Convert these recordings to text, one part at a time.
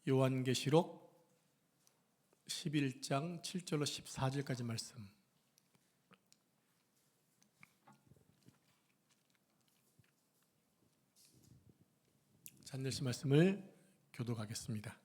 요한계시록 11장 7절로 14절까지 말씀. 잔들시 말씀을 교독하겠습니다.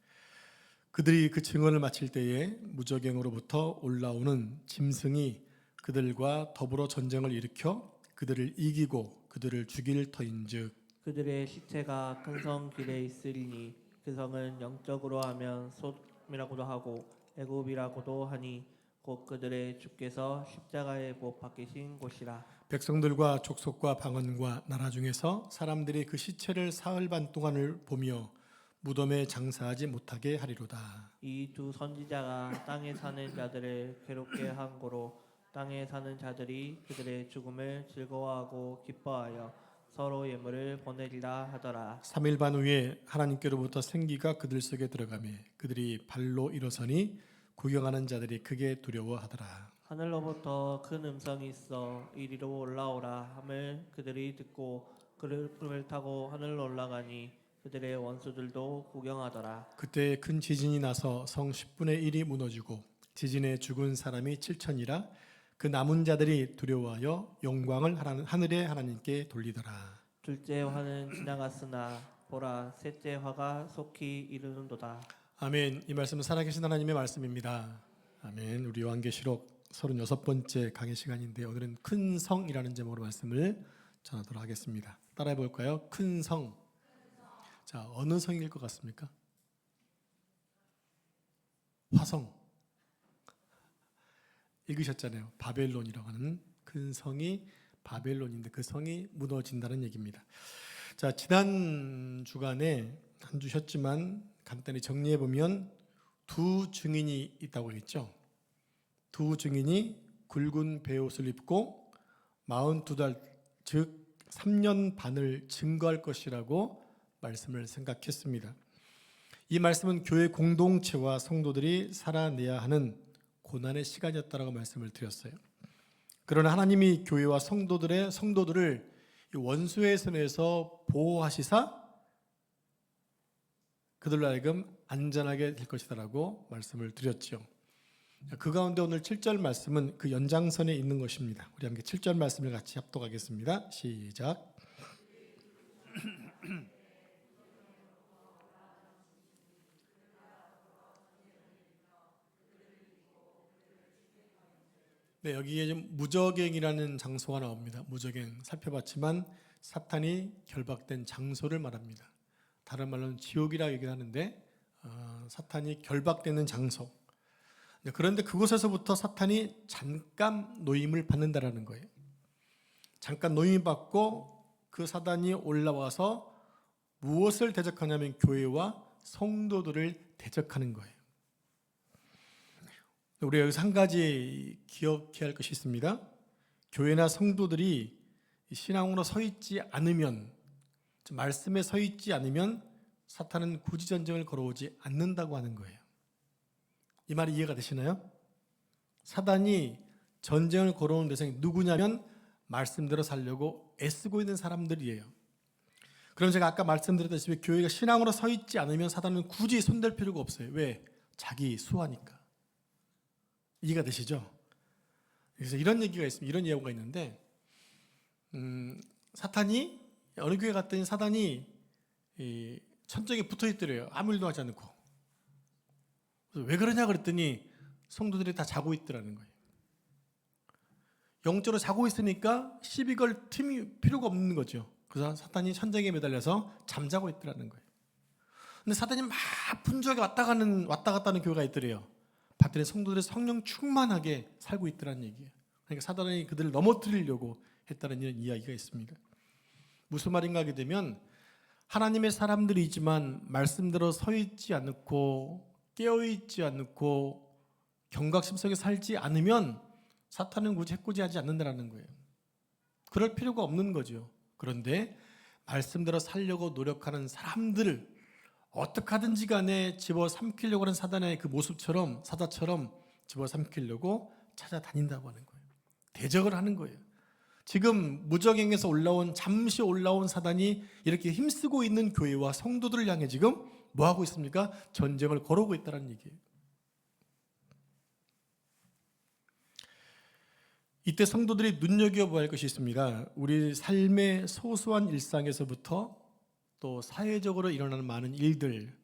그들이 그 증언을 마칠 때에 무저갱으로부터 올라오는 짐승이 그들과 더불어 전쟁을 일으켜 그들을 이기고 그들을 죽일 터인즉 그들의 시체가 큰 성 길에 있으리니 그 성은 영적으로 하면 소돔이라고도 하고 애굽이라고도 하니 곧 그들의 주께서 십자가에 못 박히신 곳이라. 백성들과 족속과 방언과 나라 중에서 사람들이 그 시체를 사흘 반 동안을 보며 무덤에 장사하지 못하게 하리로다. 이 두 선지자가 땅에 사는 자들을 괴롭게 한 고로 땅에 사는 자들이 그들의 죽음을 즐거워하고 기뻐하여 서로 예물을 보내리라 하더라. 3일 반 후에 하나님께로부터 생기가 그들 속에 들어가며 그들이 발로 일어서니 구경하는 자들이 크게 두려워하더라. 하늘로부터 큰 음성이 있어 이리로 올라오라 함을 그들이 듣고 그를 타고 하늘로 올라가니 그들의 원수들도 구경하더라. 그때 큰 지진이 나서 성 10분의 1이 무너지고 지진에 죽은 사람이 7천이라. 그 남은 자들이 두려워하여 영광을 하늘의 하나님께 돌리더라. 둘째 화는 지나갔으나 보라 셋째 화가 속히 이르는도다. 아멘. 이 말씀은 살아계신 하나님의 말씀입니다. 아멘. 우리 요한계시록 36번째 강의 시간인데 오늘은 큰 성이라는 제목으로 말씀을 전하도록 하겠습니다. 따라해 볼까요? 큰 성. 자, 어느 성일 것 같습니까? 화성. 읽으셨잖아요. 바벨론이라고 하는 큰 성이 바벨론인데 그 성이 무너진다는 얘기입니다. 자, 지난 주간에 한 주 쉬었지만 간단히 정리해 보면 두 증인이 있다고 했죠. 두 증인이 굵은 베옷을 입고 42달 즉 3년 반을 증거할 것이라고 말씀을 생각했습니다. 이 말씀은 교회 공동체와 성도들이 살아내야 하는 고난의 시간이었다라고 말씀을 드렸어요. 그러나 하나님이 교회와 성도들을 원수의 손에서 보호하시사 그들로 하여금 안전하게 될 것이다라고 말씀을 드렸죠. 그 가운데 오늘 7절 말씀은 그 연장선에 있는 것입니다. 우리 함께 7절 말씀을 같이 합독하겠습니다. 시작. 네, 여기에 좀 무저갱이라는 장소가 나옵니다. 무저갱 살펴봤지만 사탄이 결박된 장소를 말합니다. 다른 말로는 지옥이라 얘기를 하는데 사탄이 결박되는 장소. 그런데 그곳에서부터 사탄이 잠깐 노임을 받는다라는 거예요. 잠깐 노임을 받고 그 사단이 올라와서 무엇을 대적하냐면 교회와 성도들을 대적하는 거예요. 우리가 여기서 한 가지 기억해야 할 것이 있습니다. 교회나 성도들이 신앙으로 서 있지 않으면, 말씀에 서 있지 않으면 사탄은 굳이 전쟁을 걸어오지 않는다고 하는 거예요. 이 말이 이해가 되시나요? 사단이 전쟁을 걸어오는 대상이 누구냐면 말씀대로 살려고 애쓰고 있는 사람들이에요. 그럼 제가 아까 말씀드렸다시피 교회가 신앙으로 서 있지 않으면 사단은 굳이 손댈 필요가 없어요. 왜? 자기 수하니까. 이해가 되시죠? 그래서 이런 얘기가 있습니다. 이런 예고가 있는데 사탄이 어느 교회 갔더니 사단이 천장에 붙어 있더래요. 아무 일도 하지 않고. 그래서 왜 그러냐 그랬더니 성도들이 다 자고 있더라는 거예요. 영적으로 자고 있으니까 시비 걸 틈이 필요가 없는 거죠. 그래서 사탄이 천장에 매달려서 잠자고 있더라는 거예요. 근데 사탄이 막 분주하게 왔다 갔다 하는 교회가 있더래요. 봤더니 성도들이 성령 충만하게 살고 있더라는 얘기예요. 그러니까 사단이 그들을 넘어뜨리려고 했다는 이런 이야기가 있습니다. 무슨 말인가 하게 되면 하나님의 사람들이지만 말씀대로 서 있지 않고 깨어 있지 않고 경각심 속에 살지 않으면 사탄은 굳이 해코지하지 않는다는 거예요. 그럴 필요가 없는 거죠. 그런데 말씀대로 살려고 노력하는 사람들을 어떻게 하든지 간에 집어삼키려고 하는 사단의 그 모습처럼 사자처럼 집어삼키려고 찾아다닌다고 하는 거예요. 대적을 하는 거예요. 지금 무저갱에서 잠시 올라온 사단이 이렇게 힘쓰고 있는 교회와 성도들을 향해 지금 뭐 하고 있습니까? 전쟁을 걸어오고 있다는 얘기예요. 이때 성도들이 눈여겨봐야 할 것이 있습니다. 우리 삶의 소소한 일상에서부터 또 사회적으로 일어나는 많은 일들,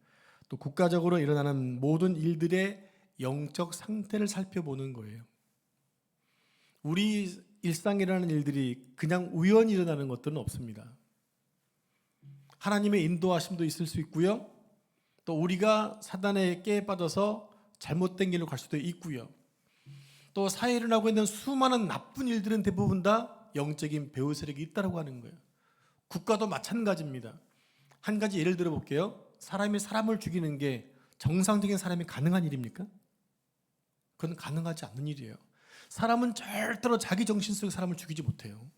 또 국가적으로 일어나는 모든 일들의 영적 상태를 살펴보는 거예요. 우리 일상에 일어나는 일들이 그냥 우연히 일어나는 것들은 없습니다. 하나님의 인도하심도 있을 수 있고요. 또 우리가 사단의 깨에 빠져서 잘못된 길로 갈 수도 있고요. 또 사회에 일어나고 있는 수많은 나쁜 일들은 대부분 다 영적인 배후 세력이 있다고 하는 거예요. 국가도 마찬가지입니다. 한 가지 예를 들어 볼게요. 사람이 사람을 죽이는 게 정상적인 사람이 가능한 일입니까? 그건 가능하지 않는 일이에요. 사람은 절대로 자기 정신 속에 사람을 죽이지 못해요.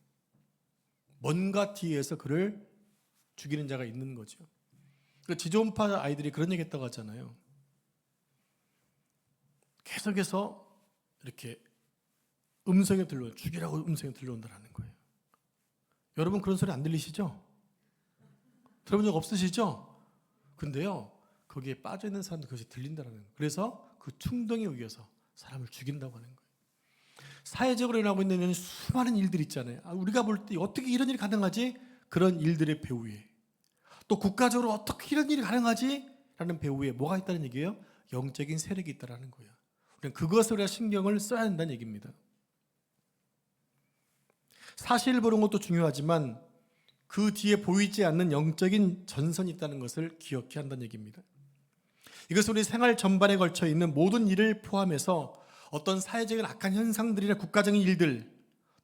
뭔가 뒤에서 그를 죽이는 자가 있는 거죠. 지존파 아이들이 그런 얘기 했다고 하잖아요. 계속해서 이렇게 음성이 들려요. 죽이라고 음성이 들려온다는 거예요. 여러분 그런 소리 안 들리시죠? 들어본 적 없으시죠? 근데요, 거기에 빠져있는 사람도 그것이 들린다는 거예요. 그래서 그 충동에 의해서 사람을 죽인다고 하는 거예요. 사회적으로 일어나고 있는 수많은 일들 있잖아요. 우리가 볼 때 어떻게 이런 일이 가능하지? 그런 일들의 배후에, 또 국가적으로 어떻게 이런 일이 가능하지? 라는 배후에 뭐가 있다는 얘기예요? 영적인 세력이 있다는 거예요. 우리는 그것을 우리가 신경을 써야 한다는 얘기입니다. 사실을 보는 것도 중요하지만 그 뒤에 보이지 않는 영적인 전선이 있다는 것을 기억해야 한다는 얘기입니다. 이것은 우리 생활 전반에 걸쳐 있는 모든 일을 포함해서 어떤 사회적인 악한 현상들이나 국가적인 일들,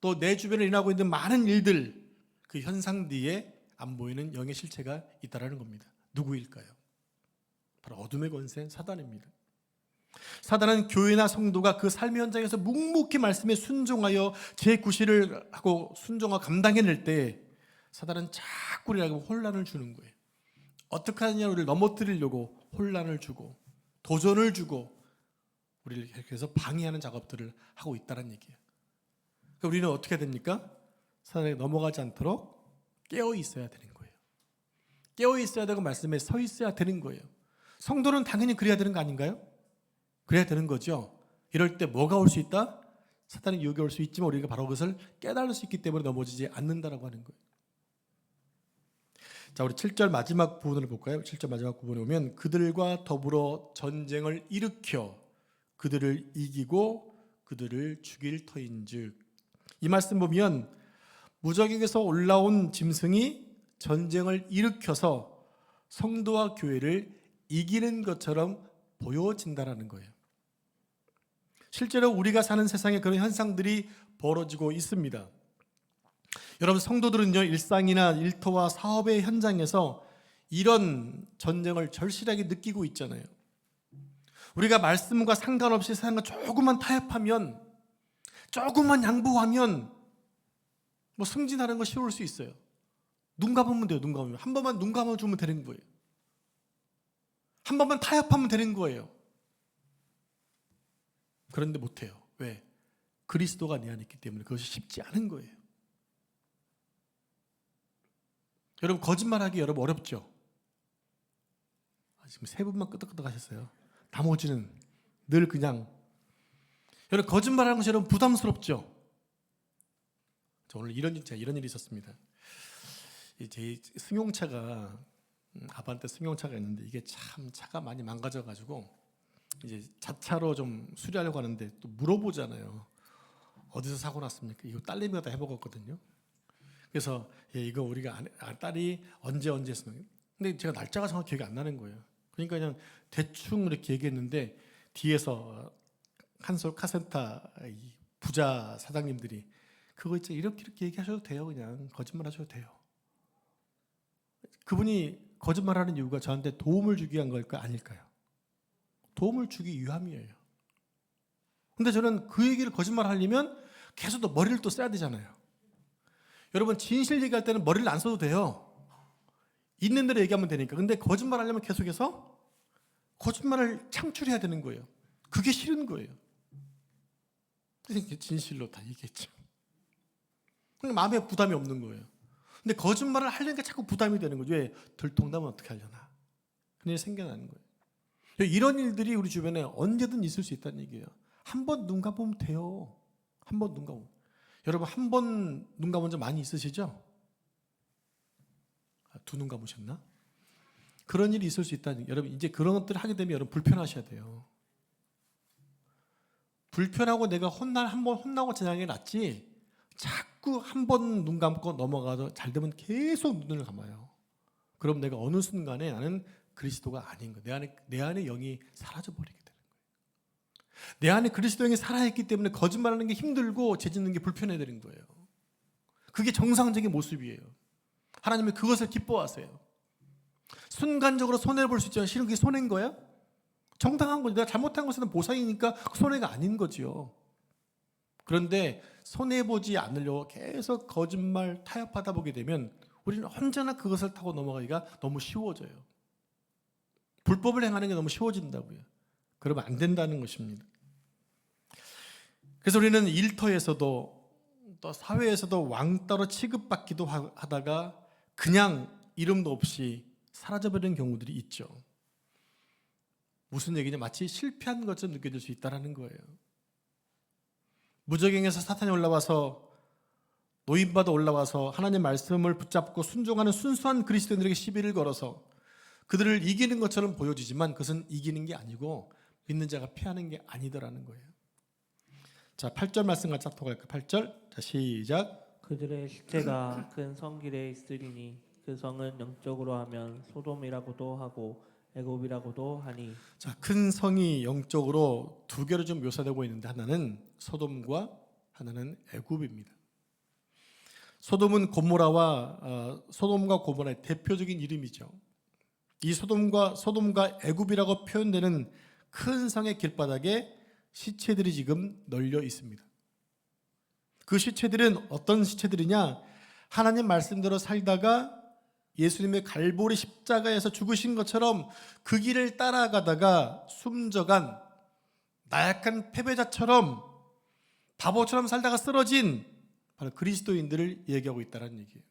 또 내 주변에 일어나고 있는 많은 일들, 그 현상 뒤에 안 보이는 영의 실체가 있다는 겁니다. 누구일까요? 바로 어둠의 권세 사단입니다. 사단은 교회나 성도가 그 삶의 현장에서 묵묵히 말씀에 순종하여 제 구실을 하고 순종하고 감당해낼 때 사단은 자꾸 우리에게 혼란을 주는 거예요. 어떻게 하느냐, 우리를 넘어뜨리려고 혼란을 주고 도전을 주고 우리를 계속해서 방해하는 작업들을 하고 있다는 얘기예요. 그러니까 우리는 어떻게 됩니까? 사단에게 넘어가지 않도록 깨어 있어야 되는 거예요. 깨어 있어야 되고 말씀에 서 있어야 되는 거예요. 성도는 당연히 그래야 되는 거 아닌가요? 그래야 되는 거죠. 이럴 때 뭐가 올 수 있다? 사탄의 유혹이 올 수 있지만 우리가 바로 그것을 깨달을 수 있기 때문에 넘어지지 않는다라고 하는 거예요. 자, 우리 7절 마지막 부분을 볼까요? 7절 마지막 부분에 보면 그들과 더불어 전쟁을 일으켜 그들을 이기고 그들을 죽일 터인즉, 이 말씀 보면 무적에게서 올라온 짐승이 전쟁을 일으켜서 성도와 교회를 이기는 것처럼 보여진다라는 거예요. 실제로 우리가 사는 세상에 그런 현상들이 벌어지고 있습니다. 여러분 성도들은요, 일상이나 일터와 사업의 현장에서 이런 전쟁을 절실하게 느끼고 있잖아요. 우리가 말씀과 상관없이 세상과 조금만 타협하면, 조금만 양보하면 뭐 승진하는 거 쉬울 수 있어요. 눈 감으면 돼요. 눈 감으면. 한 번만 눈 감아주면 되는 거예요. 한 번만 타협하면 되는 거예요. 그런데 못해요. 왜? 그리스도가 내 안에 있기 때문에 그것이 쉽지 않은 거예요. 여러분 거짓말하기 여러분 어렵죠? 지금 세 분만 끄덕끄덕 하셨어요. 나머지는 늘 그냥. 여러분 거짓말하는 것이 여러분 부담스럽죠? 저 오늘 이런 일이 있었습니다. 제 승용차가 아반떼 승용차가 있는데 이게 참 차가 많이 망가져가지고 이제 자차로 좀 수리하려고 하는데 또 물어보잖아요. 어디서 사고 났습니까? 이거 딸내미가 다 해먹었거든요. 그래서 이거 우리가 딸이 언제 했으면, 근데 제가 날짜가 정확히 기억이 안 나는 거예요. 그러니까 그냥 대충 이렇게 얘기했는데 뒤에서 한솔 카센터 부자 사장님들이 그거 있죠, 이렇게 얘기하셔도 돼요. 그냥 거짓말 하셔도 돼요. 그분이 거짓말하는 이유가 저한테 도움을 주기 위한 걸까 아닐까요? 도움을 주기 위함이에요. 근데 저는 그 얘기를 거짓말하려면 계속 또 머리를 또 써야 되잖아요. 여러분 진실 얘기할 때는 머리를 안 써도 돼요. 있는 대로 얘기하면 되니까. 근데 거짓말하려면 계속해서 거짓말을 창출해야 되는 거예요. 그게 싫은 거예요. 그래서 진실로 다 얘기했죠. 그러니까 마음에 부담이 없는 거예요. 근데 거짓말을 하려니까 자꾸 부담이 되는 거죠. 왜? 들통나면 어떻게 하려나. 그런 일이 생겨나는 거예요. 이런 일들이 우리 주변에 언제든 있을 수 있다는 얘기예요. 한 번 눈 감으면 돼요. 한 번 눈 감으면. 여러분 한 번 눈 감은 적 많이 있으시죠? 두 눈 감으셨나? 그런 일이 있을 수 있다는, 여러분 이제 그런 것들을 하게 되면 여러분 불편하셔야 돼요. 불편하고 내가 한 번 혼나고 지나는 게 낫지, 자꾸 한 번 눈 감고 넘어가도 잘 되면 계속 눈을 감아요. 그럼 내가 어느 순간에 나는 그리스도가 아닌 거예요. 내 안에 영이 사라져버리게 되는 거예요. 내 안에 그리스도 영이 살아있기 때문에 거짓말하는 게 힘들고 죄짓는 게 불편해 되는 거예요. 그게 정상적인 모습이에요. 하나님은 그것을 기뻐하세요. 순간적으로 손해를 볼 수 있지만 실은 그게 손해인 거야? 정당한 거죠. 내가 잘못한 것은 보상이니까 손해가 아닌 거지요. 그런데 손해보지 않으려고 계속 거짓말 타협하다 보게 되면 우리는 언제나 그것을 타고 넘어가기가 너무 쉬워져요. 불법을 행하는 게 너무 쉬워진다고요. 그러면 안 된다는 것입니다. 그래서 우리는 일터에서도 또 사회에서도 왕따로 취급받기도 하다가 그냥 이름도 없이 사라져버리는 경우들이 있죠. 무슨 얘기냐? 마치 실패한 것처럼 느껴질 수 있다는 거예요. 무저갱에서 사탄이 올라와서, 노인받아 올라와서 하나님의 말씀을 붙잡고 순종하는 순수한 그리스도인들에게 시비를 걸어서 그들을 이기는 것처럼 보여지지만 그것은 이기는 게 아니고 믿는 자가 피하는 게 아니더라는 거예요. 자, 8절 말씀 같이 합독 할까요? 8절. 자, 시작. 그들의 시체가 큰 성길에 있으리니 그 성은 영적으로 하면 소돔이라고도 하고 애굽이라고도 하니. 자, 큰 성이 영적으로 두 개로 좀 묘사되고 있는데 하나는 소돔과 하나는 애굽입니다. 소돔은 소돔과 고모라의 대표적인 이름이죠. 이 소돔과 애굽이라고 표현되는 큰 성의 길바닥에 시체들이 지금 널려 있습니다. 그 시체들은 어떤 시체들이냐? 하나님 말씀대로 살다가 예수님의 갈보리 십자가에서 죽으신 것처럼 그 길을 따라가다가 숨져간 나약한 패배자처럼 바보처럼 살다가 쓰러진 바로 그리스도인들을 얘기하고 있다는 얘기예요.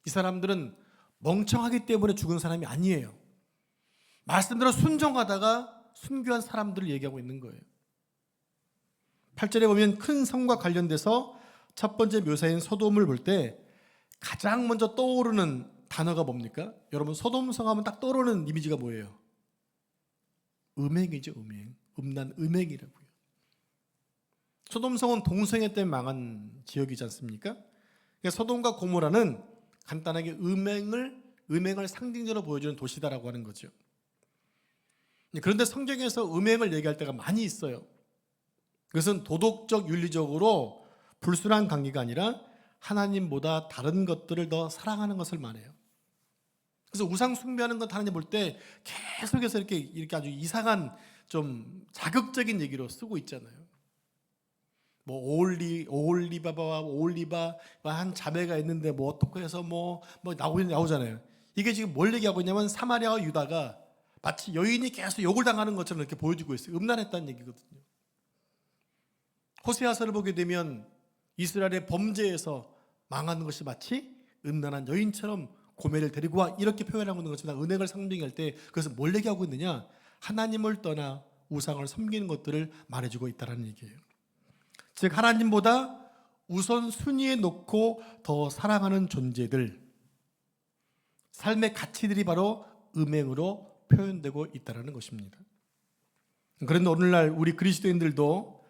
이 사람들은 멍청하기 때문에 죽은 사람이 아니에요. 말씀대로 순종하다가 순교한 사람들을 얘기하고 있는 거예요. 8절에 보면 큰 성과 관련돼서 첫 번째 묘사인 소돔을 볼 때 가장 먼저 떠오르는 단어가 뭡니까? 여러분 소돔성 하면 딱 떠오르는 이미지가 뭐예요? 음행이죠. 음란 음행이라고요. 소돔성은 동성애 때문에 망한 지역이지 않습니까? 그러니까 소돔과 고모라는 간단하게 음행을 상징적으로 보여주는 도시다라고 하는 거죠. 그런데 성경에서 음행을 얘기할 때가 많이 있어요. 그것은 도덕적 윤리적으로 불순한 관계가 아니라 하나님보다 다른 것들을 더 사랑하는 것을 말해요. 그래서 우상 숭배하는 것 하나님 볼 때 계속해서 이렇게 아주 이상한 좀 자극적인 얘기로 쓰고 있잖아요. 뭐 오홀리바와 오홀리바 한 자매가 있는데 뭐 어떻게 해서 뭐 나오잖아요. 이게 지금 뭘 얘기하고 있냐면 사마리아와 유다가 마치 여인이 계속 욕을 당하는 것처럼 이렇게 보여주고 있어요. 음란했다는 얘기거든요. 호세아서를 보게 되면 이스라엘의 범죄에서 망하는 것이 마치 음란한 여인처럼 고멜을 데리고 와 이렇게 표현하고 있는 것처럼 은행을 상징할 때 그것은 뭘 얘기하고 있느냐? 하나님을 떠나 우상을 섬기는 것들을 말해주고 있다는 얘기예요. 즉 하나님보다 우선순위에 놓고 더 사랑하는 존재들, 삶의 가치들이 바로 음행으로 표현되고 있다는 것입니다. 그런데 오늘날 우리 그리스도인들도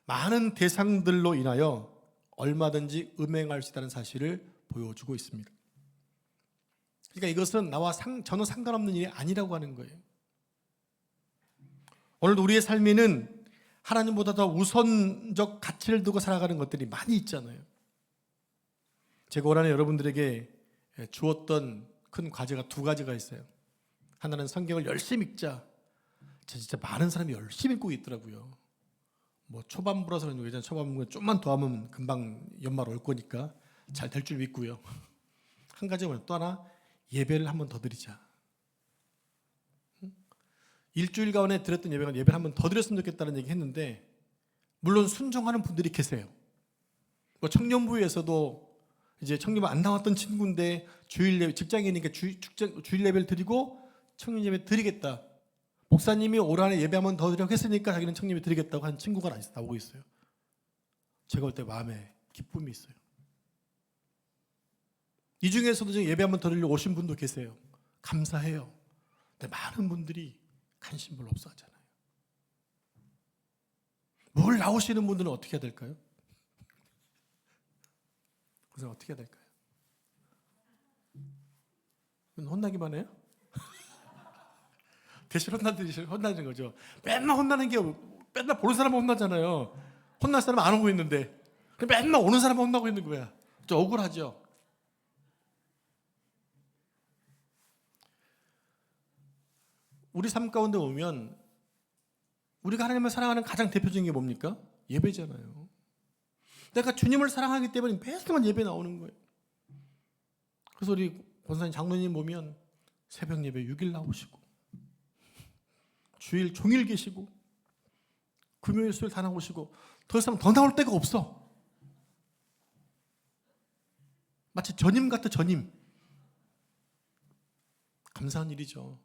많은 대상들로 인하여 얼마든지 음행할 수 있다는 사실을 보여주고 있습니다. 그러니까 이것은 나와 전혀 상관없는 일이 아니라고 하는 거예요. 오늘 우리의 삶에는 하나님보다 더 우선적 가치를 두고 살아가는 것들이 많이 있잖아요. 제가 올 한해 여러분들에게 주었던 큰 과제가 두 가지가 있어요. 하나는 성경을 열심히 읽자. 진짜 많은 사람이 열심히 읽고 있더라고요. 뭐 초반부라서 그런 거잖아요. 초반부 좀만 더 하면 금방 연말 올 거니까 잘 될 줄 믿고요. 한 가지는 또 하나, 예배를 한 번 더 드리자. 일주일 가운데 드렸던 예배를 한 번 더 드렸으면 좋겠다는 얘기 했는데 물론 순종하는 분들이 계세요. 뭐 청년부에서도 이제 청년부 안 나왔던 친구인데 주일 예배, 직장이니까 주일 예배를 드리고 청년 예배 드리겠다. 목사님이 올 한해 예배 한번 더 드리라고 했으니까 자기는 청년 예배 드리겠다고 한 친구가 나오고 있어요. 제가 볼 때 마음에 기쁨이 있어요. 이 중에서도 지금 예배 한번 더 드리려고 오신 분도 계세요. 감사해요. 근데 많은 분들이 관심 별로 없어 하잖아요. 뭘 나오시는 분들은 어떻게 해야 될까요? 그래서 어떻게 해야 될까요? 혼나기만 해요? 대신 혼나는 거죠. 맨날 혼나는 게 맨날 보는 사람은 혼나잖아요. 혼날 사람은 안 오고 있는데 맨날 오는 사람은 혼나고 있는 거야. 좀 억울하죠. 우리 삶 가운데 오면 우리가 하나님을 사랑하는 가장 대표적인 게 뭡니까? 예배잖아요. 내가 주님을 사랑하기 때문에 매순간 예배 나오는 거예요. 그래서 우리 권사님 장로님 보면 새벽 예배 6일 나오시고 주일 종일 계시고 금요일 수요일 다 나오시고 더 이상 더 나올 데가 없어. 마치 전임 같아. 전임. 감사한 일이죠.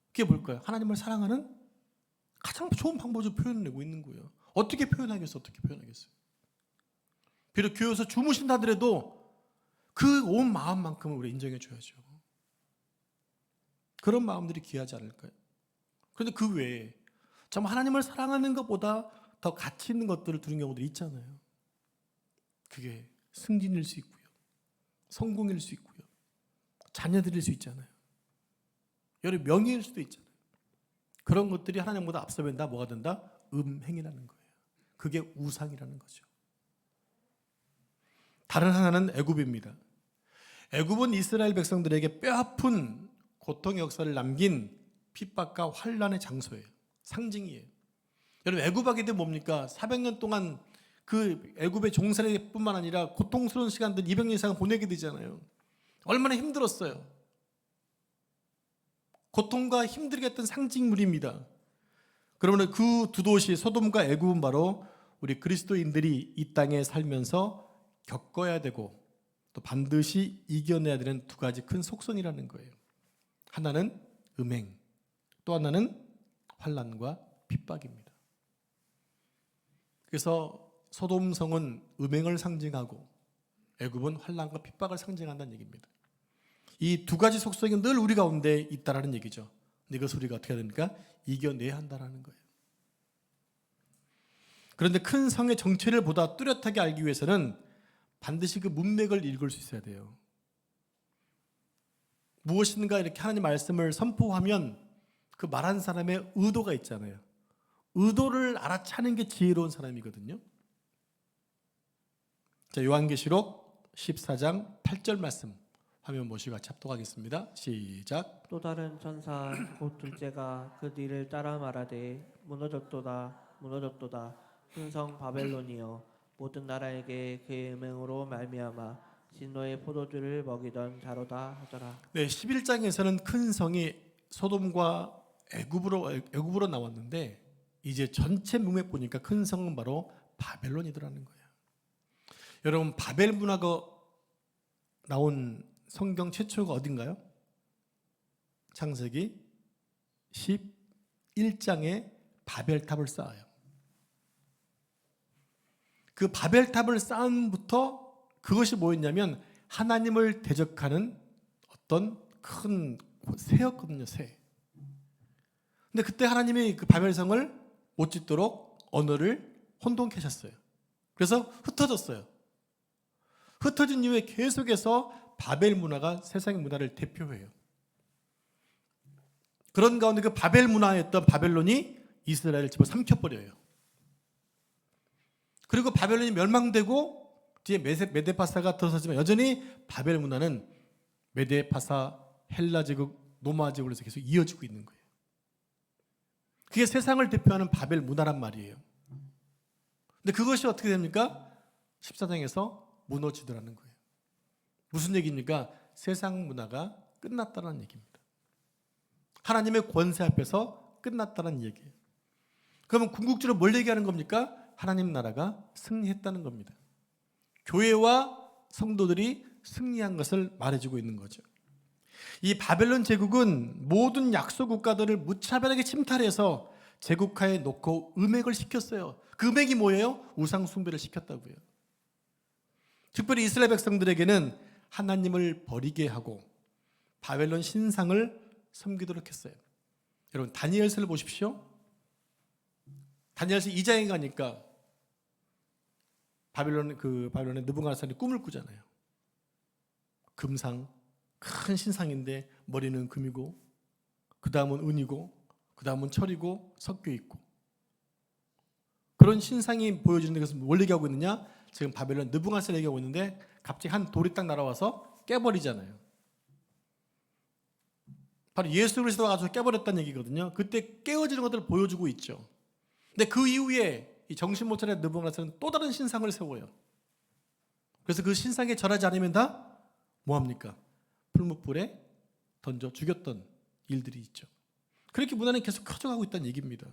그게 뭘까요? 하나님을 사랑하는 가장 좋은 방법으로 표현해내고 있는 거예요. 어떻게 표현하겠어요? 어떻게 표현하겠어요? 비록 교회에서 주무신다 하더라도 그 온 마음만큼은 우리 인정해 줘야죠. 그런 마음들이 귀하지 않을까요? 그런데 그 외에 정말 하나님을 사랑하는 것보다 더 가치 있는 것들을 두는 경우들이 있잖아요. 그게 승진일 수 있고요. 성공일 수 있고요. 자녀들일 수 있잖아요. 여러 명예일 수도 있잖아요. 그런 것들이 하나님보다 앞서 된다. 뭐가 된다? 음행이라는 거예요. 그게 우상이라는 거죠. 다른 하나는 애굽입니다. 애굽은 이스라엘 백성들에게 뼈아픈 고통의 역사를 남긴 핍박과 환란의 장소예요. 상징이에요. 여러분 애굽하게 되면 뭡니까? 400년 동안 그 애굽의 종살이뿐만 아니라 고통스러운 시간들 200년 이상 보내게 되잖아요. 얼마나 힘들었어요. 고통과 힘들게 했던 상징물입니다. 그러면 그 두 도시 소돔과 애굽은 바로 우리 그리스도인들이 이 땅에 살면서 겪어야 되고 또 반드시 이겨내야 되는 두 가지 큰 속성이라는 거예요. 하나는 음행, 또 하나는 환난과 핍박입니다. 그래서 소돔성은 음행을 상징하고 애굽은 환난과 핍박을 상징한다는 얘기입니다. 이 두 가지 속성이 늘 우리 가운데 있다라는 얘기죠. 근데 이것을 우리가 어떻게 해야 됩니까? 이겨내야 한다는 거예요. 그런데 큰 성의 정체를 보다 뚜렷하게 알기 위해서는 반드시 그 문맥을 읽을 수 있어야 돼요. 무엇인가 이렇게 하나님 말씀을 선포하면 그 말한 사람의 의도가 있잖아요. 의도를 알아차는 게 지혜로운 사람이거든요. 자, 요한계시록 14장 8절 말씀 화면 보시고 같이 합독하겠습니다. 시작. 또 다른 천사 곧 둘째가 그 뒤를 따라 말하되 무너졌도다 무너졌도다 큰 성 바벨론이여 모든 나라에게 그의 음행으로 말미암아 진노의 포도주를 먹이던 자로다 하더라. 네, 11장에서는 큰 성이 소돔과 애굽으로 나왔는데 이제 전체 문맥 보니까 큰 성은 바로 바벨론이더라는 거예요. 여러분 바벨 문화가 나온 성경 최초가 어딘가요? 창세기 11장에 바벨탑을 쌓아요. 그 바벨탑을 쌓음부터 그것이 뭐였냐면 하나님을 대적하는 어떤 큰 새였거든요. 새. 근데 그때 하나님이 그 바벨성을 못 짓도록 언어를 혼돈케 하셨어요. 그래서 흩어졌어요. 흩어진 이후에 계속해서 바벨 문화가 세상의 문화를 대표해요. 그런 가운데 그 바벨 문화였던 바벨론이 이스라엘을 집어삼켜버려요. 그리고 바벨론이 멸망되고 뒤에 메데파사가 들어서지만 여전히 바벨 문화는 메데파사, 헬라제국, 노마제국으로 해서 계속 이어지고 있는 거예요. 그게 세상을 대표하는 바벨 문화란 말이에요. 근데 그것이 어떻게 됩니까? 14장에서 무너지더라는 거예요. 무슨 얘기입니까? 세상 문화가 끝났다는 얘기입니다. 하나님의 권세 앞에서 끝났다는 얘기예요. 그러면 궁극적으로 뭘 얘기하는 겁니까? 하나님 나라가 승리했다는 겁니다. 교회와 성도들이 승리한 것을 말해주고 있는 거죠. 이 바벨론 제국은 모든 약소 국가들을 무차별하게 침탈해서 제국하에 놓고 음행을 시켰어요. 그 음행이 뭐예요? 우상 숭배를 시켰다고요. 특별히 이스라엘 백성들에게는 하나님을 버리게 하고 바벨론 신상을 섬기도록 했어요. 여러분 다니엘서를 보십시오. 다니엘서 2장에 가니까 바벨론의 느부갓네살이 꿈을 꾸잖아요. 금상, 큰 신상인데 머리는 금이고, 그 다음은 은이고, 그 다음은 철이고 섞여 있고, 그런 신상이 보여지는데 그것은 뭘 얘기하고 있느냐? 지금 바벨론 느부갓네살 얘기하고 있는데 갑자기 한 돌이 딱 날아와서 깨버리잖아요. 바로 예수 그리스도가 가서 깨버렸다는 얘기거든요. 그때 깨어지는 것들을 보여주고 있죠. 근데 그 이후에 이 정신 못 차린 느부갓네살은 또 다른 신상을 세워요. 그래서 그 신상에 절하지 않으면 다 뭐합니까? 풀무불에 던져 죽였던 일들이 있죠. 그렇게 문화는 계속 커져가고 있다는 얘기입니다.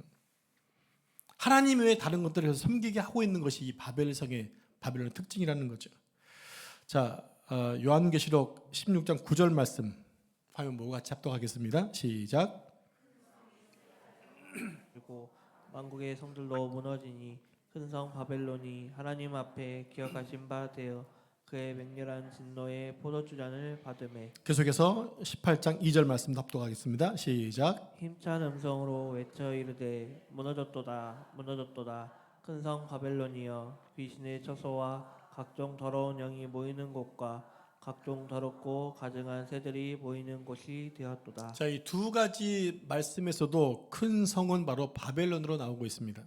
하나님 외에 다른 것들을 섬기게 하고 있는 것이 이 바벨성의 바벨론의 특징이라는 거죠. 자, 요한계시록 16장 9절 말씀 화면 보고 같이 합독하겠습니다. 시작. 그리고 만국의 성들도 무너지니 큰 성 바벨론이 하나님 앞에 기억하신 바 되어 그의 맹렬한 진노의 포도주잔을 받음에. 계속해서 18장 2절 말씀 합독하겠습니다. 시작. 힘찬 음성으로 외쳐 이르되 무너졌도다 무너졌도다 큰 성 바벨론이여 귀신의 처소와 각종 더러운 영이 모이는 곳과 각종 더럽고 가증한 새들이 모이는 곳이 되었도다. 자, 이 두 가지 말씀에서도 큰 성은 바로 바벨론으로 나오고 있습니다.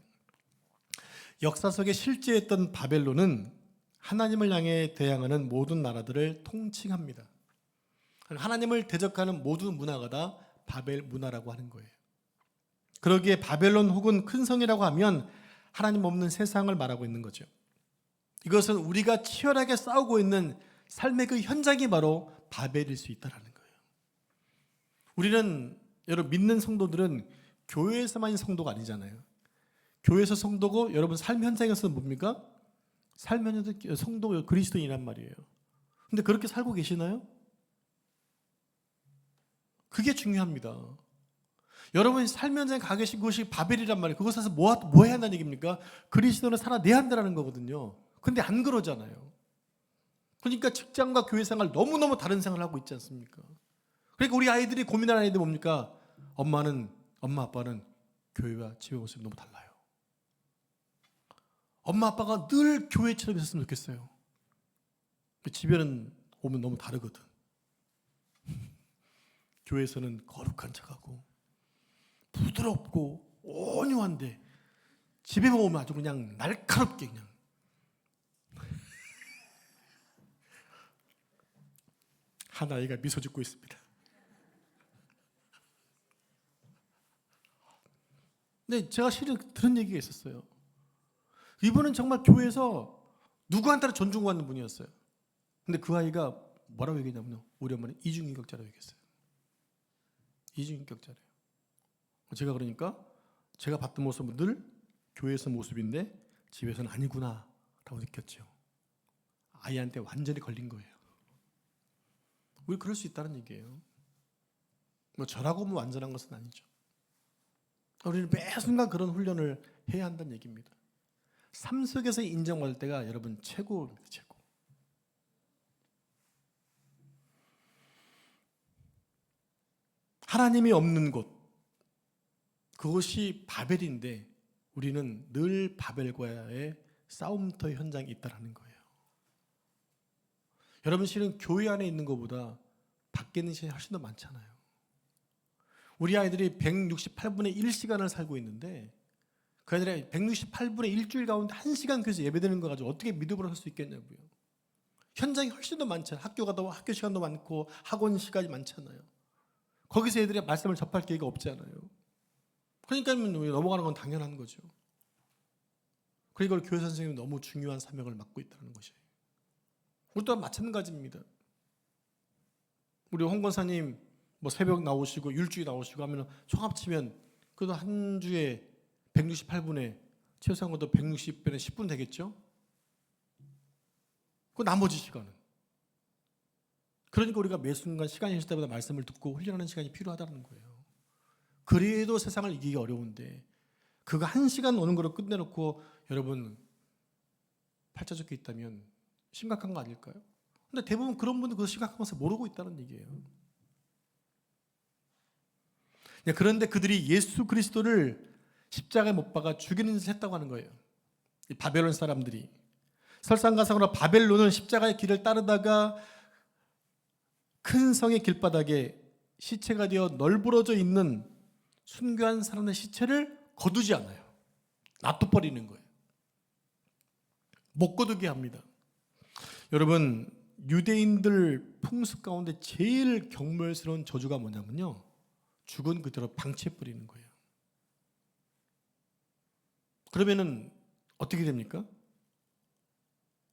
역사 속에 실제했던 바벨론은 하나님을 향해 대항하는 모든 나라들을 통칭합니다. 하나님을 대적하는 모든 문화가 다 바벨 문화라고 하는 거예요. 그러기에 바벨론 혹은 큰 성이라고 하면 하나님 없는 세상을 말하고 있는 거죠. 이것은 우리가 치열하게 싸우고 있는 삶의 그 현장이 바로 바벨일 수 있다는 거예요. 우리는 여러분 믿는 성도들은 교회에서만 있는 성도가 아니잖아요. 교회에서 성도고 여러분 삶 현장에서는 뭡니까? 삶 현장에서 성도 그리스도인이란 말이에요. 근데 그렇게 살고 계시나요? 그게 중요합니다. 여러분이 삶 현장에 가 계신 곳이 바벨이란 말이에요. 그곳에서 뭐 해야 한다는 얘기입니까? 그리스도는 살아내야 한다는 거거든요. 근데 안 그러잖아요. 그러니까 직장과 교회 생활 너무너무 다른 생활을 하고 있지 않습니까? 그러니까 우리 아이들이 고민하는 아이들이 뭡니까? 엄마 아빠는 교회와 집의 모습이 너무 달라요. 엄마 아빠가 늘 교회처럼 있었으면 좋겠어요. 집에는 오면 너무 다르거든. 교회에서는 거룩한 척하고 부드럽고 온유한데 집에 오면 아주 그냥 날카롭게 그냥 한 아이가 미소 짓고 있습니다. 근데 제가 실은 들은 얘기가 있었어요. 이분은 정말 교회에서 누구한테나 존중받는 분이었어요. 근데 그 아이가 뭐라고 얘기했냐면요. 우리 엄마는 이중인격자라고 얘기했어요. 이중인격자래요. 제가 그러니까 제가 봤던 모습은 늘 교회에서 모습인데 집에서는 아니구나 라고 느꼈죠. 아이한테 완전히 걸린 거예요. 우리 그럴 수 있다는 얘기예요. 뭐 저라고 뭐 완전한 것은 아니죠. 우리는 매 순간 그런 훈련을 해야 한다는 얘기입니다. 삶 속에서 인정받을 때가 여러분 최고입니다. 최고. 하나님이 없는 곳, 그것이 바벨인데 우리는 늘 바벨과의 싸움터 현장에 있다는 거예요. 여러분 실은 교회 안에 있는 것보다 밖에 있는 시간이 훨씬 더 많잖아요. 우리 아이들이 168분의 1시간을 살고 있는데 그 아이들이 168분의 일주일 가운데 1시간 교회에서 예배드리는 거 가지고 어떻게 믿음으로 할 수 있겠냐고요. 현장이 훨씬 더 많잖아요. 학교 시간도 많고 학원 시간이 많잖아요. 거기서 애들이 말씀을 접할 기회가 없잖아요. 그러니까 넘어가는 건 당연한 거죠. 그리고 교회 선생님이 너무 중요한 사명을 맡고 있다는 것이에요. 우리 또한 마찬가지입니다. 우리 홍 권사님 뭐 새벽 나오시고 일주일 나오시고 하면 총 합치면 그래도 한 주에 168분에 최소한 것도 160분에 10분 되겠죠? 그 나머지 시간은 그러니까 우리가 매 순간 시간이 있을 때마다 말씀을 듣고 훈련하는 시간이 필요하다는 거예요. 그래도 세상을 이기기 어려운데 그거 1시간 오는 거로 끝내놓고 여러분 팔자 적혀 있다면 심각한 거 아닐까요? 근데 대부분 그런 분들 그거 심각하면서 모르고 있다는 얘기예요. 그런데 그들이 예수 그리스도를 십자가에 못 박아 죽이는 짓을 했다고 하는 거예요. 이 바벨론 사람들이. 설상가상으로 바벨론은 십자가의 길을 따르다가 큰 성의 길바닥에 시체가 되어 널브러져 있는 순교한 사람의 시체를 거두지 않아요. 놔둬버리는 거예요. 못 거두게 합니다. 여러분, 유대인들 풍습 가운데 제일 경멸스러운 저주가 뭐냐면요, 죽은 그대로 방치해버리는 거예요. 그러면은 어떻게 됩니까?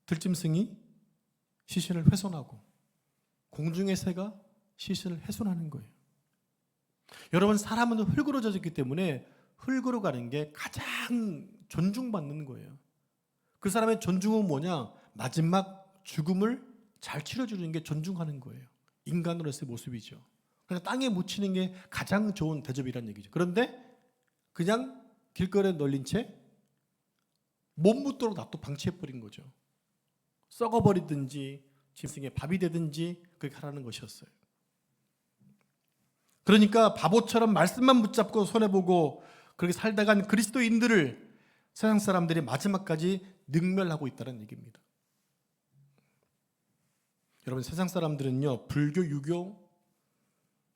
들짐승이 시신을 훼손하고 공중의 새가 시신을 훼손하는 거예요. 여러분, 사람은 흙으로 젖었기 때문에 흙으로 가는 게 가장 존중받는 거예요. 그 사람의 존중은 뭐냐? 마지막 죽음을 잘 치러주는 게 존중하는 거예요. 인간으로서의 모습이죠. 그냥 땅에 묻히는 게 가장 좋은 대접이라는 얘기죠. 그런데 그냥 길거리에 널린 채 못 묻도록 놔둬 방치해버린 거죠. 썩어버리든지 짐승의 밥이 되든지 그렇게 하라는 것이었어요. 그러니까 바보처럼 말씀만 붙잡고 손해보고 그렇게 살다간 그리스도인들을 세상 사람들이 마지막까지 능멸하고 있다는 얘기입니다. 여러분, 세상 사람들은요, 불교, 유교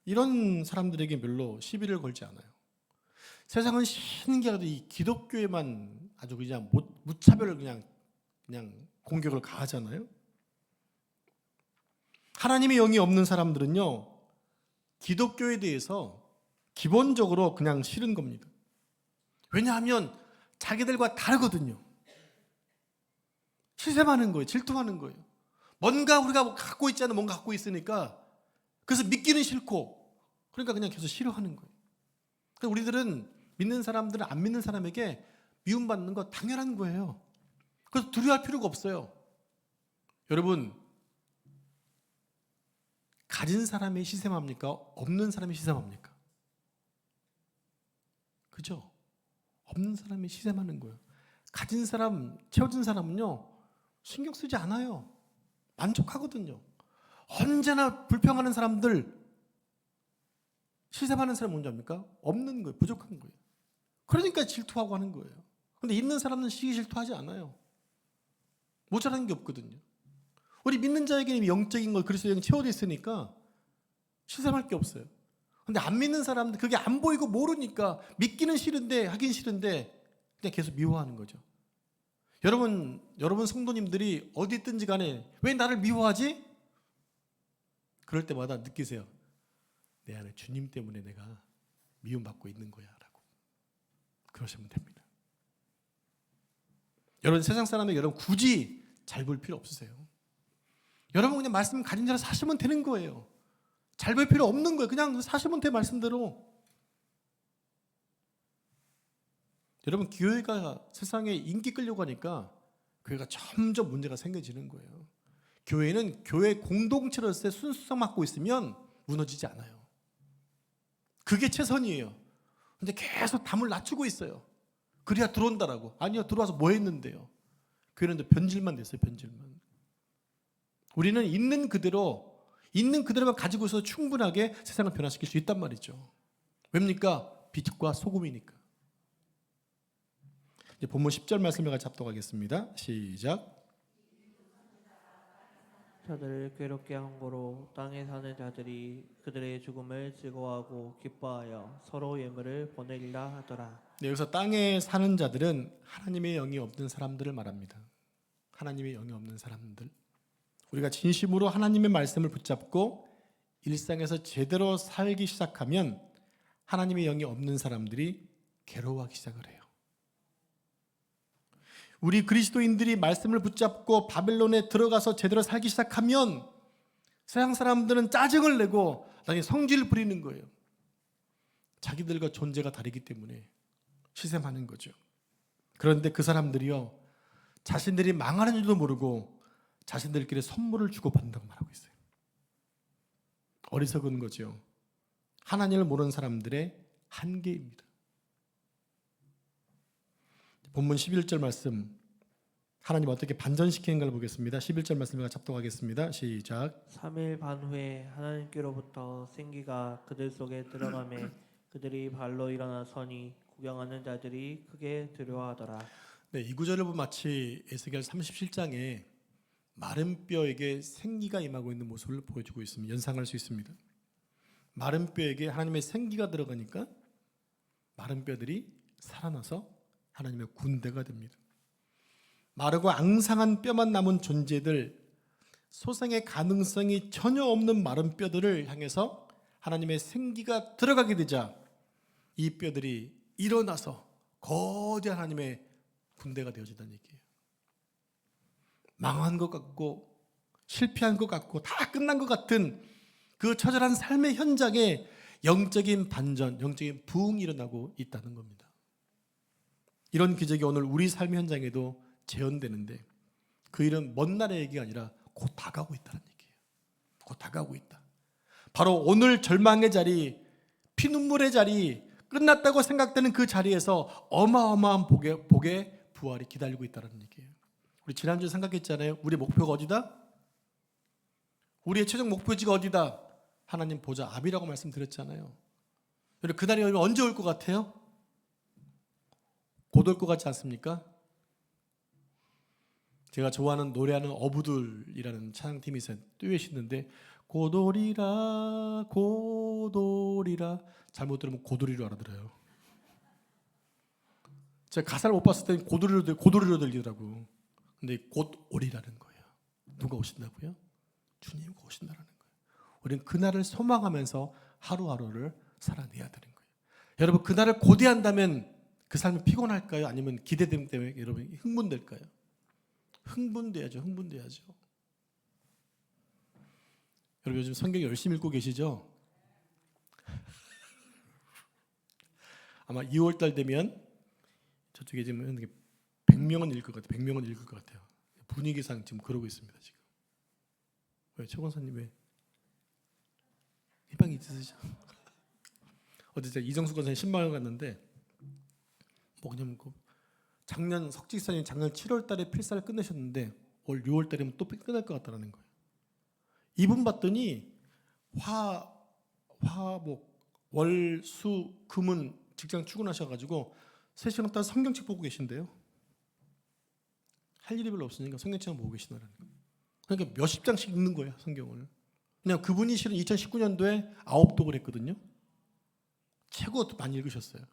이런 사람들에게 별로 시비를 걸지 않아요. 세상은 신기하게도 이 기독교에만 아주 그냥 무차별을 그냥 공격을 가하잖아요. 하나님의 영이 없는 사람들은요, 기독교에 대해서 기본적으로 그냥 싫은 겁니다. 왜냐하면 자기들과 다르거든요. 시샘하는 거예요. 질투하는 거예요. 뭔가 우리가 갖고 있지 않은 뭔가 갖고 있으니까 그래서 믿기는 싫고 그러니까 그냥 계속 싫어하는 거예요. 그래서 우리들은 믿는 사람들은 안 믿는 사람에게 미움받는 거 당연한 거예요. 그래서 두려워할 필요가 없어요. 여러분, 가진 사람이 시샘합니까? 없는 사람이 시샘합니까? 그죠? 없는 사람이 시샘하는 거예요. 가진 사람, 채워진 사람은요, 신경 쓰지 않아요. 만족하거든요. 언제나 불평하는 사람들, 시샘하는 사람은 뭔지 압니까? 없는 거예요. 부족한 거예요. 그러니까 질투하고 하는 거예요. 근데 있는 사람은 시기 질투하지 않아요. 모자란 게 없거든요. 우리 믿는 자에게는 영적인 걸 그리스도의 영이 채워져 있으니까 시샘할 게 없어요. 근데 안 믿는 사람들, 그게 안 보이고 모르니까 믿기는 싫은데, 하긴 싫은데 그냥 계속 미워하는 거죠. 여러분 성도님들이 어디 있든지 간에 왜 나를 미워하지? 그럴 때마다 느끼세요. 내 안에 주님 때문에 내가 미움받고 있는 거야 라고 그러시면 됩니다. 여러분, 세상 사람에게 여러분 굳이 잘 볼 필요 없으세요. 여러분 그냥 말씀 가진 대로 사시면 되는 거예요. 잘 볼 필요 없는 거예요. 그냥 사시면 돼, 말씀대로. 여러분, 교회가 세상에 인기 끌려고 하니까 교회가 점점 문제가 생겨지는 거예요. 교회는 교회 공동체로서의 순수성 맡고 있으면 무너지지 않아요. 그게 최선이에요. 근데 계속 담을 낮추고 있어요. 그래야 들어온다라고. 아니요, 들어와서 뭐 했는데요. 교회는 변질만 됐어요. 변질만. 우리는 있는 그대로만 가지고 있어서 충분하게 세상을 변화시킬 수 있단 말이죠. 왜입니까? 빛과 소금이니까. 이제 본문 10절 말씀을 같이 합독하겠습니다. 시작. 저들을 괴롭게 한 거로 땅에 사는 자들이 그들의 죽음을 즐거워하고 기뻐하여 서로 예물을 보내리라 하더라. 네, 여기서 땅에 사는 자들은 하나님의 영이 없는 사람들을 말합니다. 하나님의 영이 없는 사람들. 우리가 진심으로 하나님의 말씀을 붙잡고 일상에서 제대로 살기 시작하면 하나님의 영이 없는 사람들이 괴로워하기 시작을 해요. 우리 그리스도인들이 말씀을 붙잡고 바벨론에 들어가서 제대로 살기 시작하면 세상 사람들은 짜증을 내고 나중에 성질을 부리는 거예요. 자기들과 존재가 다르기 때문에 시샘하는 거죠. 그런데 그 사람들이요, 자신들이 망하는 줄도 모르고 자신들끼리 선물을 주고받는다고 말하고 있어요. 어리석은 거죠. 하나님을 모르는 사람들의 한계입니다. 본문 11절 말씀, 하나님 어떻게 반전시키는 걸 보겠습니다. 11절 말씀을 작동하겠습니다. 시작. 3일 반 후에 하나님께로부터 생기가 그들 속에 들어가매 그들이 발로 일어나 서니 구경하는 자들이 크게 두려워하더라. 네, 이 구절을 보면 마치 에스겔 37장에 마른 뼈에게 생기가 임하고 있는 모습을 보여주고 있습니다. 연상할 수 있습니다. 마른 뼈에게 하나님의 생기가 들어가니까 마른 뼈들이 살아나서 하나님의 군대가 됩니다. 마르고 앙상한 뼈만 남은 존재들, 소생의 가능성이 전혀 없는 마른 뼈들을 향해서 하나님의 생기가 들어가게 되자 이 뼈들이 일어나서 거대한 하나님의 군대가 되어진다는 얘기예요. 망한 것 같고 실패한 것 같고 다 끝난 것 같은 그 처절한 삶의 현장에 영적인 반전, 영적인 부흥이 일어나고 있다는 겁니다. 이런 기적이 오늘 우리 삶의 현장에도 재현되는데 그 일은 먼 날의 얘기가 아니라 곧 다가오고 있다는 얘기예요. 곧 다가오고 있다. 바로 오늘 절망의 자리, 피눈물의 자리, 끝났다고 생각되는 그 자리에서 어마어마한 복의 부활이 기다리고 있다는 얘기예요. 우리 지난주에 생각했잖아요. 우리 목표가 어디다? 우리의 최종 목표지가 어디다? 하나님 보좌 앞이라고 말씀드렸잖아요. 그날이 언제 올 것 같아요? 곧 올 것 같지 않습니까? 제가 좋아하는 노래하는 어부들이라는 찬양팀이 있어요. 듀엣이 있는데 고돌이라 고돌이라, 잘못 들으면 고돌이로 알아들어요. 제가 가사를 못 봤을 때는 고돌이로 들리더라고. 근데 곧 오리라는 거예요. 누가 오신다고요? 주님이 오신다라는 거예요. 우리는 그날을 소망하면서 하루하루를 살아내야 되는 거예요. 여러분, 그날을 고대한다면 그 삶이 피곤할까요? 아니면 기대됨 때문에 여러분 흥분될까요? 흥분돼야죠. 흥분돼야죠. 여러분, 요즘 성경 열심히 읽고 계시죠? 아마 2월달 되면 저쪽에 지금 100명은 읽을 것 같아요. 100명은 읽을 것 같아요. 분위기상 지금 그러고 있습니다. 지금. 왜 최 권사님 왜 희망이 있으시죠? 어제 제가 이정수 권사님 신방을 갔는데 뭐냐면 작년 석직사님 작년 7월달에 필사를 끝내셨는데 올 6월달이면 또 끝날 것 같다는 거예요. 이분 봤더니 화목 월 수 금은 직장 출근하셔가지고 3시간 동안 성경책 보고 계신데요. 할 일이 별로 없으니까 성경책만 보고 계시더라는 거예요. 그러니까 몇십 장씩 읽는 거예요, 성경을. 그냥 그분이 실은 2019년도에 9독을 했거든요. 최고 많이 읽으셨어요.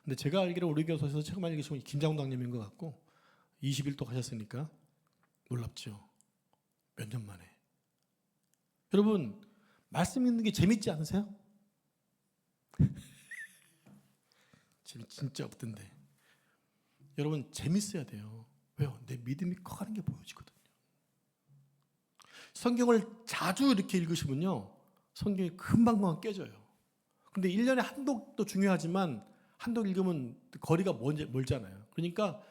근데 제가 알기로 우리 교회에서 최고 많이 읽으신 분이 김장동님인 것 같고 21독 하셨으니까 놀랍죠. 몇 년 만에. 여러분, 말씀 읽는 게 재밌지 않으세요? 진짜 없던데. 여러분, 재밌어야 돼요. 왜요? 내 믿음이 커가는 게 보여지거든요. 성경을 자주 이렇게 읽으시면요, 성경이 금방금방 깨져요. 근데 1년에 한 독도 중요하지만 한 독 읽으면 거리가 멀잖아요. 그러니까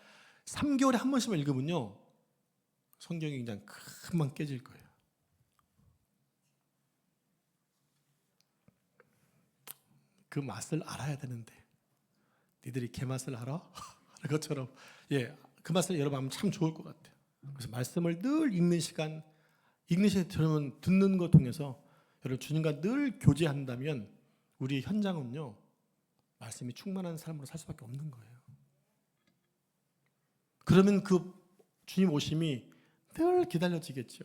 3개월에 한 번씩만 읽으면요, 성경이 그냥 금방 깨질 거예요. 그 맛을 알아야 되는데 니들이 개 맛을 알아? 하는 것처럼 그 맛을 여러분 하면 참 좋을 것 같아요. 그래서 말씀을 늘 읽는 시간 여러분 듣는 것 통해서 여러분 주님과 늘 교제한다면 우리 현장은요 말씀이 충만한 삶으로 살 수밖에 없는 거예요. 그러면 그 주님 오심이 늘 기다려지겠죠.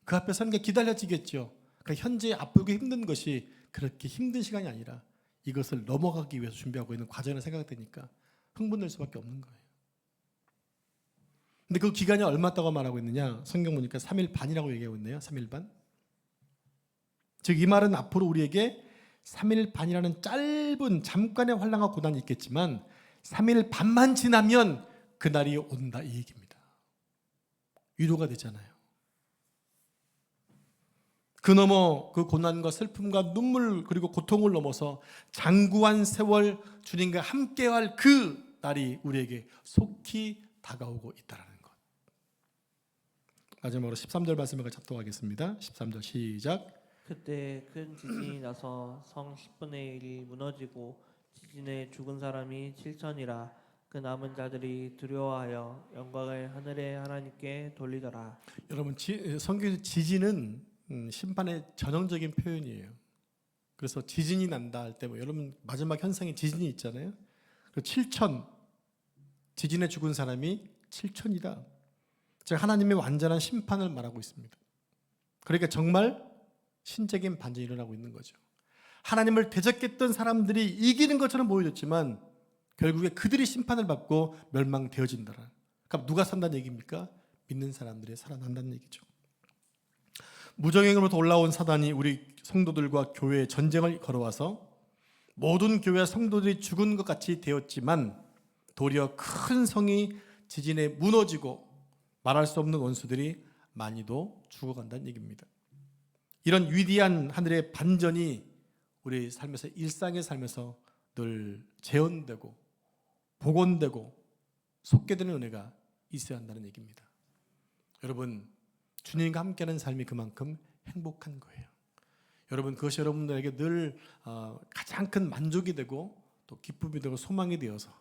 그 앞에 서는 게 기다려지겠죠. 그러니까 현재 앞으로 힘든 것이 그렇게 힘든 시간이 아니라 이것을 넘어가기 위해서 준비하고 있는 과정을 생각되니까 흥분될 수밖에 없는 거예요. 근데 그 기간이 얼마 있다고 말하고 있느냐? 성경 보니까 3일 반이라고 얘기하고 있네요. 3일 반. 즉 이 말은 앞으로 우리에게 3일 반이라는 짧은 잠깐의 환난과 고난이 있겠지만 3일 반만 지나면 그날이 온다 이 얘기입니다. 위로가 되잖아요. 그 너머 그 고난과 슬픔과 눈물 그리고 고통을 넘어서 장구한 세월 주님과 함께할 그 날이 우리에게 속히 다가오고 있다는 것. 마지막으로 13절 말씀을 작동하겠습니다. 13절 시작. 그때 큰 지진이 나서 성 10분의 1이 무너지고 지진에 죽은 사람이 7천이라 그 남은 자들이 두려워하여 영광을 하늘의 하나님께 돌리더라. 여러분 성경에서 지진은 심판의 전형적인 표현이에요. 그래서 지진이 난다 할 때 뭐 여러분 마지막 현상에 지진이 있잖아요. 그 7천 지진에 죽은 사람이 7천이다. 즉 하나님의 완전한 심판을 말하고 있습니다. 그러니까 정말 신적인 반전이 일어나고 있는 거죠. 하나님을 대적했던 사람들이 이기는 것처럼 보여졌지만 결국에 그들이 심판을 받고 멸망되어진다. 그럼 누가 산다는 얘기입니까? 믿는 사람들이 살아난다는 얘기죠. 무정행으로부터 올라온 사단이 우리 성도들과 교회에 전쟁을 걸어와서 모든 교회 성도들이 죽은 것 같이 되었지만 도리어 큰 성이 지진에 무너지고 말할 수 없는 원수들이 많이도 죽어간다는 얘기입니다. 이런 위대한 하늘의 반전이 우리 삶에서 일상의 삶에서 늘 재현되고 복원되고 속게되는 은혜가 있어야 한다는 얘기입니다. 여러분 주님과 함께하는 삶이 그만큼 행복한 거예요. 여러분 그것이 여러분들에게 늘 가장 큰 만족이 되고 또 기쁨이 되고 소망이 되어서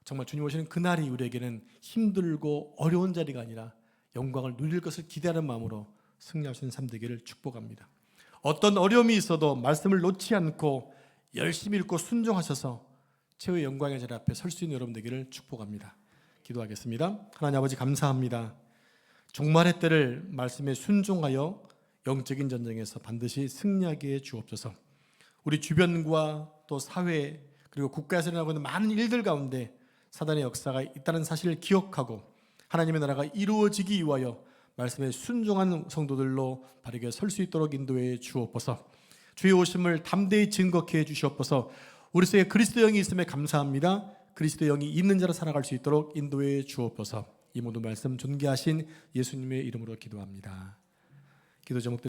정말 주님 오시는 그날이 우리에게는 힘들고 어려운 자리가 아니라 영광을 누릴 것을 기대하는 마음으로 승리하시는 삶 되기를 축복합니다. 어떤 어려움이 있어도 말씀을 놓지 않고 열심히 읽고 순종하셔서 최후의 영광의 자리 앞에 설 수 있는 여러분 되기를 축복합니다. 기도하겠습니다. 하나님 아버지 감사합니다. 종말의 때를 말씀에 순종하여 영적인 전쟁에서 반드시 승리하게 주옵소서. 우리 주변과 또 사회 그리고 국가에서 일어나고 있는 많은 일들 가운데 사단의 역사가 있다는 사실을 기억하고 하나님의 나라가 이루어지기 위하여 말씀에 순종한 성도들로 바르게 설 수 있도록 인도해 주옵소서. 주의 오심을 담대히 증거케 해 주시옵소서. 우리 속에 그리스도의 영이 있음에 감사합니다. 그리스도의 영이 있는 자로 살아갈 수 있도록 인도해 주옵소서. 이 모든 말씀 존귀하신 예수님의 이름으로 기도합니다. 기도 제목들